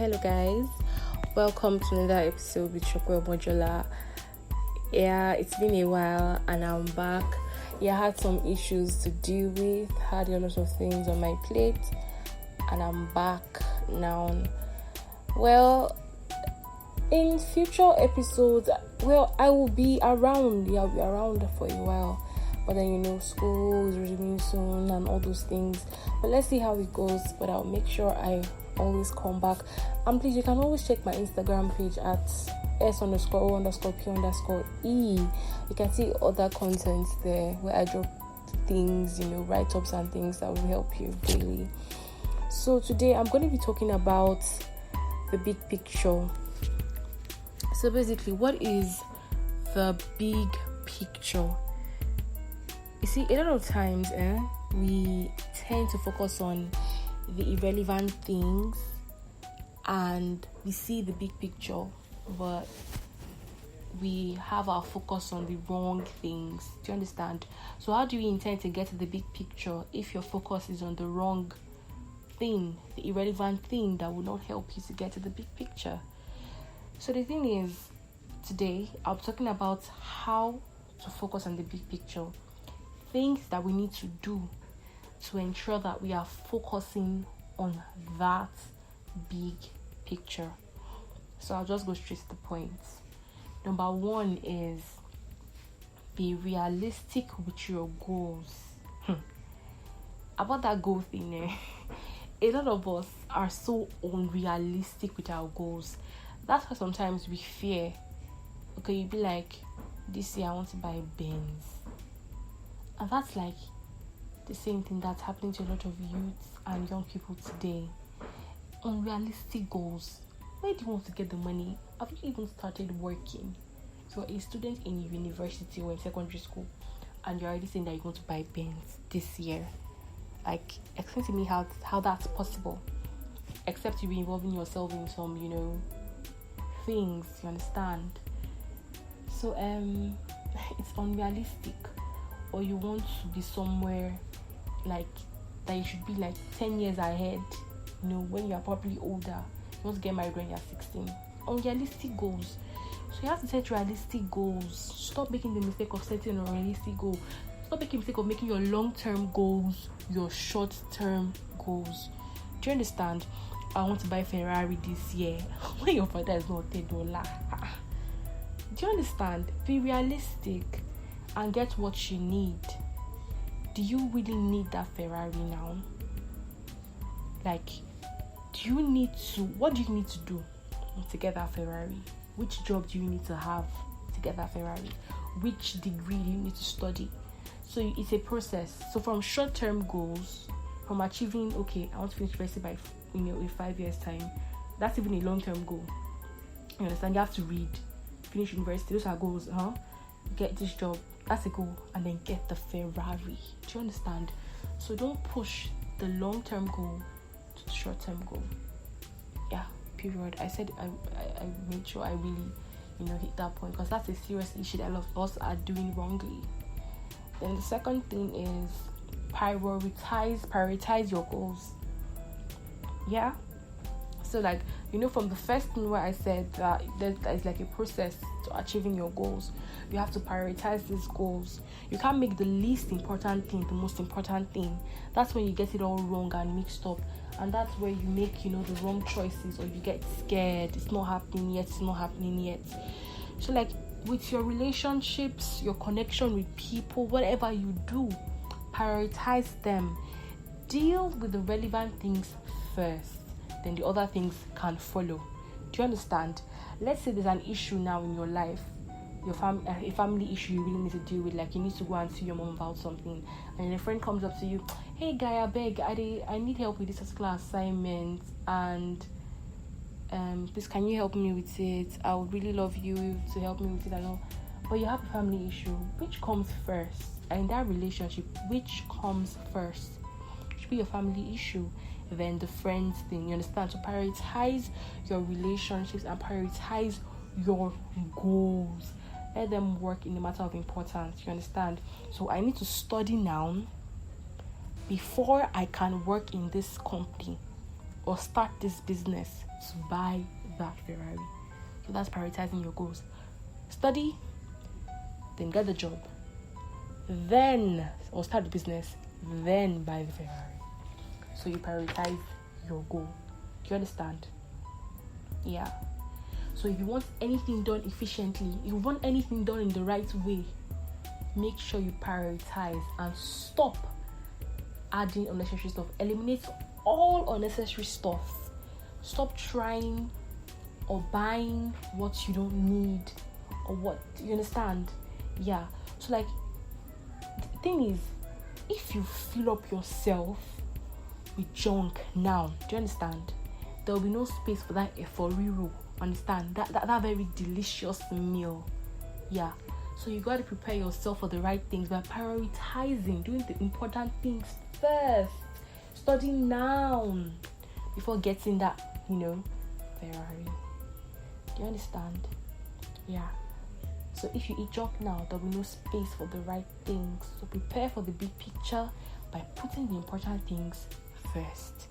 Hello guys, welcome to another episode with Sope Mojola. Yeah, it's been a while and I'm back. I had some issues to deal with, had a lot of things on my plate, and I'm back now. Well, in future episodes, I will be around. I'll be around for a while. But then, school is resuming soon and all those things. But let's see how it goes. But I'll make sure I always come back. And please, you can always check my Instagram page at s_o_p_e. You can see other content there where I drop things, write-ups and things that will help you daily. So today I'm going to be talking about the big picture. So basically, what is the big picture? You see, a lot of times we tend to focus on the irrelevant things and we see the big picture, but we have our focus on the wrong things. Do you understand? So how do you intend to get to the big picture if your focus is on the wrong thing, the irrelevant thing that will not help you to get to the big picture? So the thing is, today I'm talking about how to focus on the big picture. Things that we need to do to ensure that we are focusing on that big picture. So I'll just go straight to the point. Number one is be realistic with your goals. About that goal thing, a lot of us are so unrealistic with our goals. That's why sometimes we fear. Okay, you'd be like, this year I want to buy a Benz. And that's like the same thing that's happening to a lot of youths and young people today. Unrealistic goals. Where do you want to get the money? Have you even started working? So a student in university or in secondary school, and you're already saying that you want to buy Benz this year. Like, explain to me how that's possible. Except you be involving yourself in some, things, you understand? So it's unrealistic. Or you want to be somewhere like that you should be like 10 years ahead, when you are probably older. You want to get married when you're 16. Unrealistic goals. So you have to set realistic goals. Stop making the mistake of setting a realistic goal. Stop making the mistake of making your long-term goals your short-term goals. Do you understand? I want to buy Ferrari this year. When your father is not $10. Do you understand? Be realistic and get what you need. Do you really need that Ferrari now? Like, what do you need to do to get that Ferrari? Which job do you need to have to get that Ferrari? Which degree do you need to study? So it's a process. So from short-term goals, from achieving, I want to finish university by in 5 years time, that's even a long-term goal. You understand? You have to read, finish university, those are goals, get this job, that's a goal, and then get the Ferrari. Do you understand? So don't push the long-term goal to the short-term goal. Yeah, period. I said I made sure I really hit that point, because that's a serious issue that a lot of us are doing wrongly. Then the second thing is prioritize your goals. Yeah. So from the first thing where I said that there is like a process to achieving your goals, you have to prioritize these goals. You can't make the least important thing the most important thing. That's when you get it all wrong and mixed up, and that's where you make the wrong choices, or you get scared. It's not happening yet. So with your relationships, your connection with people, whatever you do, prioritize them. Deal with the relevant things first, then the other things can follow. Do you understand? Let's say there's an issue now in your life, a family issue you really need to deal with, like you need to go and see your mom about something, and then a friend comes up to you, hey guy, I beg, I need help with this particular assignment, and please can you help me with it? I would really love you to help me with it and all. But you have a family issue. Which comes first? And in that relationship, which comes first? It should be your family issue, then the friends thing. You understand? So prioritize your relationships and prioritize your goals. Let them work in the matter of importance. You understand? So I need to study now before I can work in this company. or start this business to buy that Ferrari. So that's prioritizing your goals. Study, then get the job, then or start the business, then buy the Ferrari. So you prioritize your goal. Do you understand? Yeah. So if you want anything done efficiently, if you want anything done in the right way, make sure you prioritize and stop adding unnecessary stuff. Eliminate all unnecessary stuff. Stop trying or buying what you don't need or what, you understand? Yeah. So like, the thing is, if you fill up yourself with junk now, do you understand? There will be no space for that eforiro. Understand? That very delicious meal. Yeah. So you got to prepare yourself for the right things by prioritizing, doing the important things first. Studying now before getting that, Ferrari. Do you understand? Yeah. So if you eat junk now, there will be no space for the right things. So prepare for the big picture by putting the important things first.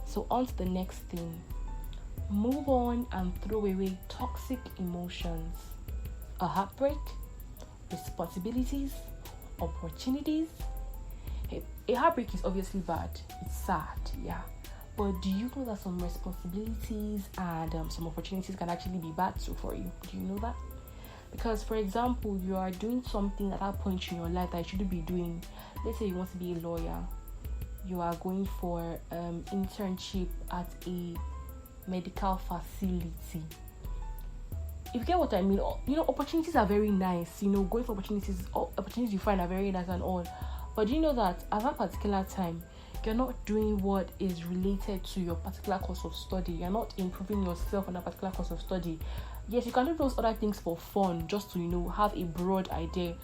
So on to the next thing. Move on and throw away toxic emotions. A heartbreak, responsibilities, opportunities. A heartbreak is obviously bad. It's sad, yeah. But do you know that some responsibilities and some opportunities can actually be bad too for you? Do you know that? Because, for example, you are doing something at that point in your life that you shouldn't be doing. Let's say you want to be a lawyer. You are going for internship at a medical facility. If you get what I mean, opportunities are very nice. Going for opportunities you find are very nice and all. But do you know that at that particular time, you're not doing what is related to your particular course of study. You're not improving yourself on a particular course of study. Yes, you can do those other things for fun, just to, have a broad idea.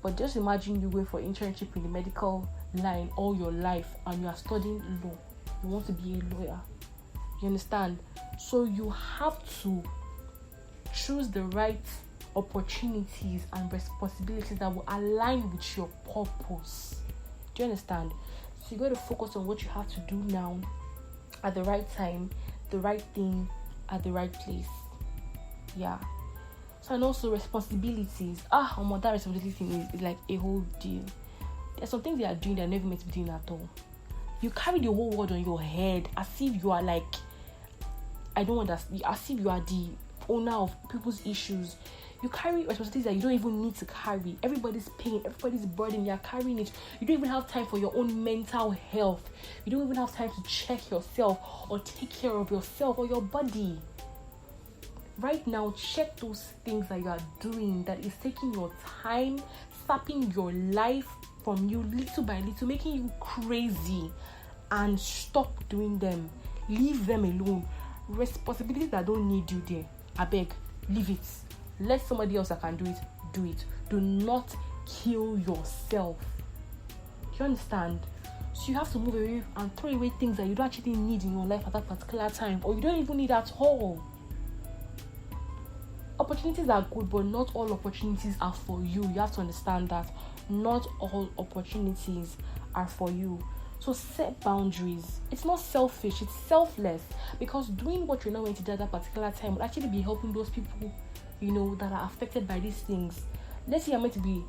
But just imagine you going for internship in the medical line all your life and you are studying law. You want to be a lawyer. You understand? So you have to choose the right opportunities and responsibilities that will align with your purpose. Do you understand? So you got to focus on what you have to do now at the right time, the right thing at the right place. Yeah. So, and also responsibilities. That responsibility thing is like a whole deal. There's some things you are doing that are never meant to be doing at all. You carry the whole world on your head as if you are like, I don't understand, as if you are the owner of people's issues. You carry responsibilities that you don't even need to carry. Everybody's pain, everybody's burden, you're carrying it. You don't even have time for your own mental health. You don't even have time to check yourself or take care of yourself or your body. Right now, check those things that you are doing that is taking your time, sapping your life from you little by little, making you crazy, and stop doing them. Leave them alone. Responsibilities that don't need you there, I beg, leave it. Let somebody else that can do it. Do not kill yourself. Do you understand? So you have to move away and throw away things that you don't actually need in your life at that particular time, or you don't even need at all. Opportunities are good, but not all opportunities are for you. You have to understand that not all opportunities are for you. So set boundaries. It's not selfish, it's selfless, because doing what you're not going to do at that particular time will actually be helping those people, that are affected by these things. Let's say you're meant to be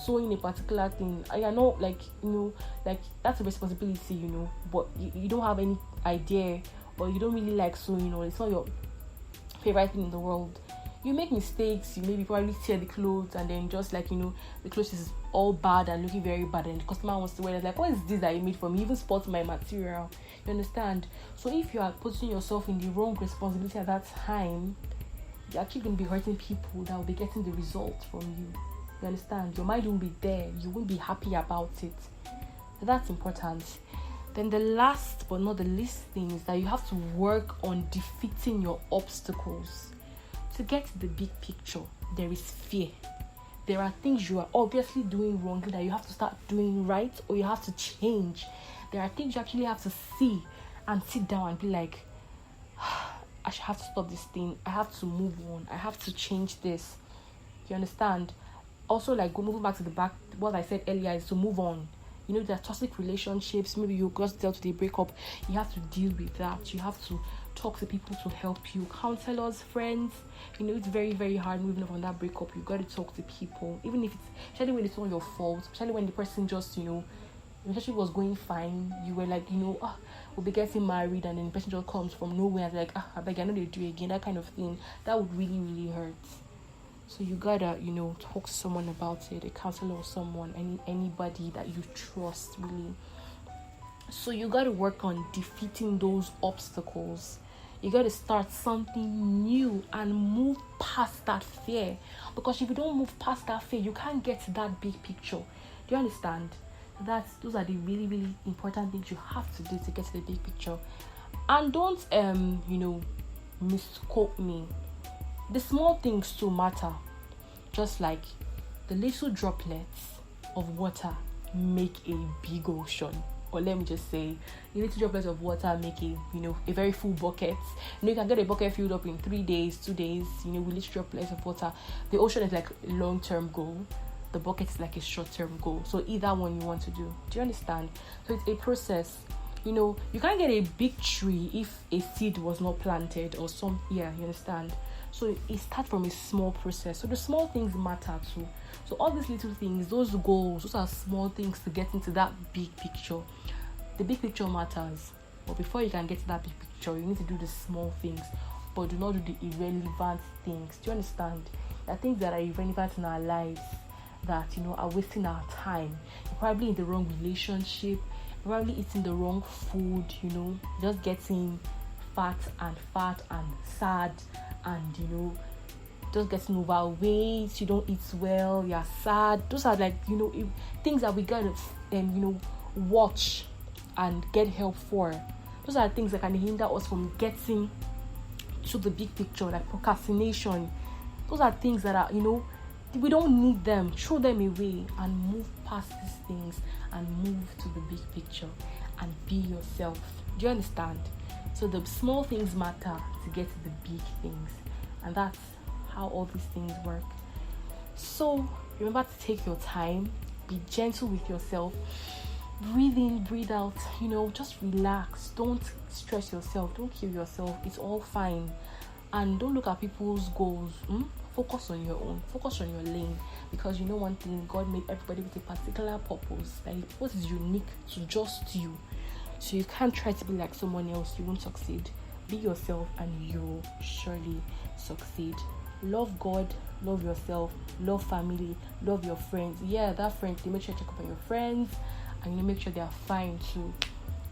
sewing a particular thing, and you're not like that's a responsibility, but you don't have any idea, or you don't really like sewing, or it's not your favorite thing in the world. You make mistakes, you maybe probably tear the clothes, and then just like, the clothes is all bad and looking very bad, and the customer wants to wear it. Like, what is this that you made for me? You even spots my material. You understand? So if you are putting yourself in the wrong responsibility at that time, you're actually going to be hurting people that will be getting the result from you. You understand? Your mind won't be there. You won't be happy about it. So that's important. Then the last but not the least thing is that you have to work on defeating your obstacles. To get to the big picture, there is fear. There are things you are obviously doing wrongly that you have to start doing right, or you have to change. There are things you actually have to see and sit down and be like, I should have to stop this thing. I have to move on. I have to change this. You understand? Also, like moving back to the back, what I said earlier is to move on. You know, there are toxic relationships. Maybe you got dealt with a breakup. You have to deal with that. You have to talk to people to help you. Counselors, friends. You know, it's very, very hard moving on from that breakup. You got to talk to people. Even if it's, especially when it's not your fault. Especially when the person just, you know, the relationship was going fine. You were like, you know, we'll be getting married. And then the person just comes from nowhere. And like, I beg, I know they do it again. That kind of thing. That would really, really hurt. So you gotta, you know, talk to someone about it, a counselor or someone, anybody that you trust, really. So you gotta work on defeating those obstacles. You gotta start something new and move past that fear. Because if you don't move past that fear, you can't get to that big picture. Do you understand? Those are the really, really important things you have to do to get to the big picture. And don't, you know, misquote me. The small things too matter. Just like the little droplets of water make a big ocean. Or let me just say, the little droplets of water make a very full bucket. You know, you can get a bucket filled up in 3 days, 2 days, you know, with little droplets of water. The ocean is like a long-term goal. The bucket is like a short-term goal. So either one you want to do. Do you understand? So it's a process. You know, you can't get a big tree if a seed was not planted or you understand? So it starts from a small process. So the small things matter too. So all these little things, those goals, those are small things to get into that big picture. The big picture matters. But before you can get to that big picture, you need to do the small things. But do not do the irrelevant things. Do you understand? There are things that are irrelevant in our lives that, you know, are wasting our time. You're probably in the wrong relationship. You're probably eating the wrong food, you know. Just getting fat and sad and, you know, just getting overweight. You don't eat well. You're sad. Those are like, you know, things that we gotta, you know, watch and get help for. Those are things that can hinder us from getting to the big picture, like procrastination. Those are things that are, you know, we don't need them. Throw them away and move past these things and move to the big picture and be yourself. Do you understand? So the small things matter to get to the big things, and that's how all these things work. So remember to take your time, be gentle with yourself, breathe in, breathe out, you know, just relax. Don't stress yourself, don't kill yourself. It's all fine. And don't look at people's goals. Focus on your own, focus on your lane, because you know one thing, God made everybody with a particular purpose. Like, the purpose is unique to just you. So you can't try to be like someone else. You won't succeed. Be yourself and you'll surely succeed. Love God, love yourself, love family, love your friends. Yeah, that friends, you make sure you check up on your friends and you make sure they are fine too.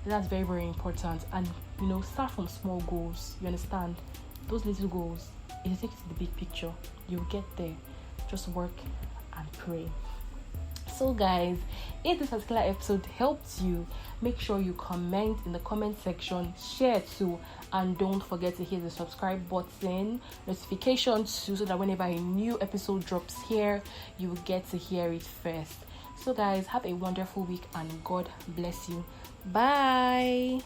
That's very, very important. And you know, start from small goals. You understand? Those little goals, it takes you to the big picture. You'll get there. Just work and pray. So guys, if this particular episode helped you, make sure you comment in the comment section, share too, and don't forget to hit the subscribe button, notification too, so that whenever a new episode drops here, you will get to hear it first. So guys, have a wonderful week and God bless you. Bye.